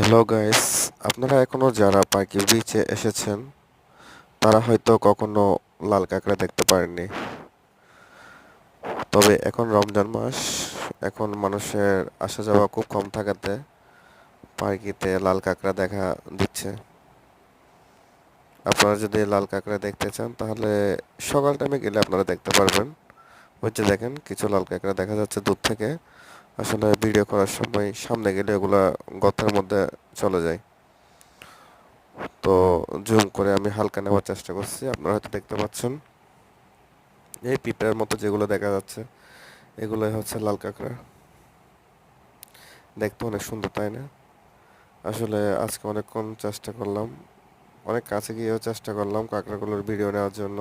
Hello guys, আপনারা এখনো যারা পার্কি বিচে এসেছেন তারা হয়তো কখনো লাল কাঁকড়া দেখতে পারেননি। তবে এখন রমজান মাস, এখন মানুষের আসা যাওয়া খুব কম থাকাতে পার্কিতে লাল কাঁকড়া দেখা দিচ্ছে। আপনারা যদি লাল কাঁকড়া দেখতে চান তাহলে সকাল টাইমে গেলে আপনারা দেখতে পারবেন। ওই যে দেখেন কিছু লাল কাঁকড়া দেখা যাচ্ছে দূর থেকে। আসলে ভিডিও করার সময় সামনে গেলে ওগুলা গর্তের মধ্যে চলে যায়। তো জুম করে আমি হালকা নেওয়ার চেষ্টা করছি, আপনারা হয়তো দেখতে পাচ্ছেন। এই পিঁপড়ার মতো যেগুলো দেখা যাচ্ছে এগুলোই হচ্ছে লাল কাঁকড়া। দেখতে অনেক সুন্দর, তাই না? আসলে আজকে অনেকক্ষণ চেষ্টা করলাম, অনেক কাছে গিয়েও চেষ্টা করলাম কাঁকড়াগুলোর ভিডিও নেওয়ার জন্য,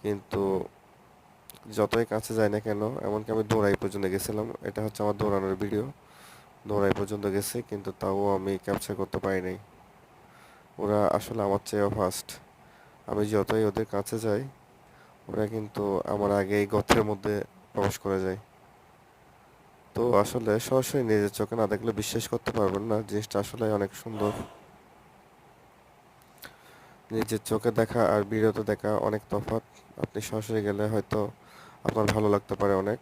কিন্তু যতই কাছে যাই না কেন, এমনকি আমি দৌড়াই পর্যন্ত গেছিলাম। এটা হচ্ছে আমার দৌড়ানোর ভিডিও। দৌড়াই পর্যন্ত গেছি কিন্তু তাও আমি ক্যাপচার করতে পারি নাই। ওরা আসলে আমার চেয়েও ফাস্ট। আমি যতই ওদের কাছে যাই ওরা কিন্তু আমার আগে এই গর্তের মধ্যে প্রবেশ করে যায়। তো আসলে সরাসরি নিজের চোখে না দেখলে বিশ্বাস করতে পারবেন না, জিনিসটা আসলে অনেক সুন্দর। নিজের চোখে দেখা আর ভিডিওতে দেখা অনেক তফাৎ। আপনি সরাসরি গেলে হয়তো আপনার ভালো লাগতে পারে অনেক।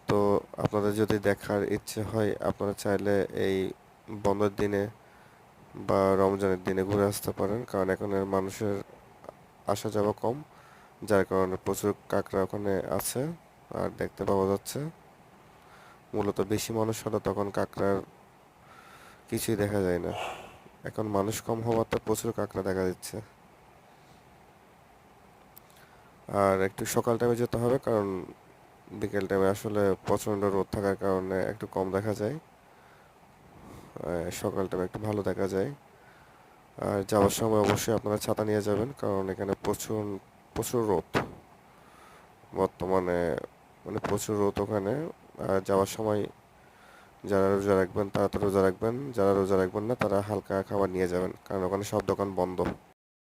তো আপনাদের যদি দেখার ইচ্ছে হয় আপনারা চাইলে এই বন্ধের দিনে বা রমজানের দিনে ঘুরে আসতে পারেন, কারণ এখন এর মানুষের আসা যাওয়া কম, যার কারণে প্রচুর কাঁকড়া ওখানে আছে আর দেখতে পাওয়া যাচ্ছে। মূলত বেশি মানুষ হলে তখন কাঁকড়ার কিছুই দেখা যায় না। এখন মানুষ কম হওয়াতে প্রচুর কাঁকড়া দেখা দিচ্ছে। আর একটু সকাল টাইমে যেতে হবে, কারণ বিকেল টাইমে আসলে প্রচণ্ড রোদ থাকার কারণে একটু কম দেখা যায়। সকাল টাইমে একটু ভালো দেখা যায়। আর যাওয়ার সময় অবশ্যই আপনারা ছাতা নিয়ে যাবেন, কারণ এখানে প্রচুর প্রচুর রোদ বর্তমানে, মানে প্রচুর রোদ ওখানে। আর যাওয়ার সময় যারা রোজা রাখবেন তারা তো রোজা রাখবেন, যারা রোজা রাখবেন না তারা হালকা খাবার নিয়ে যাবেন, কারণ ওখানে সব দোকান বন্ধ।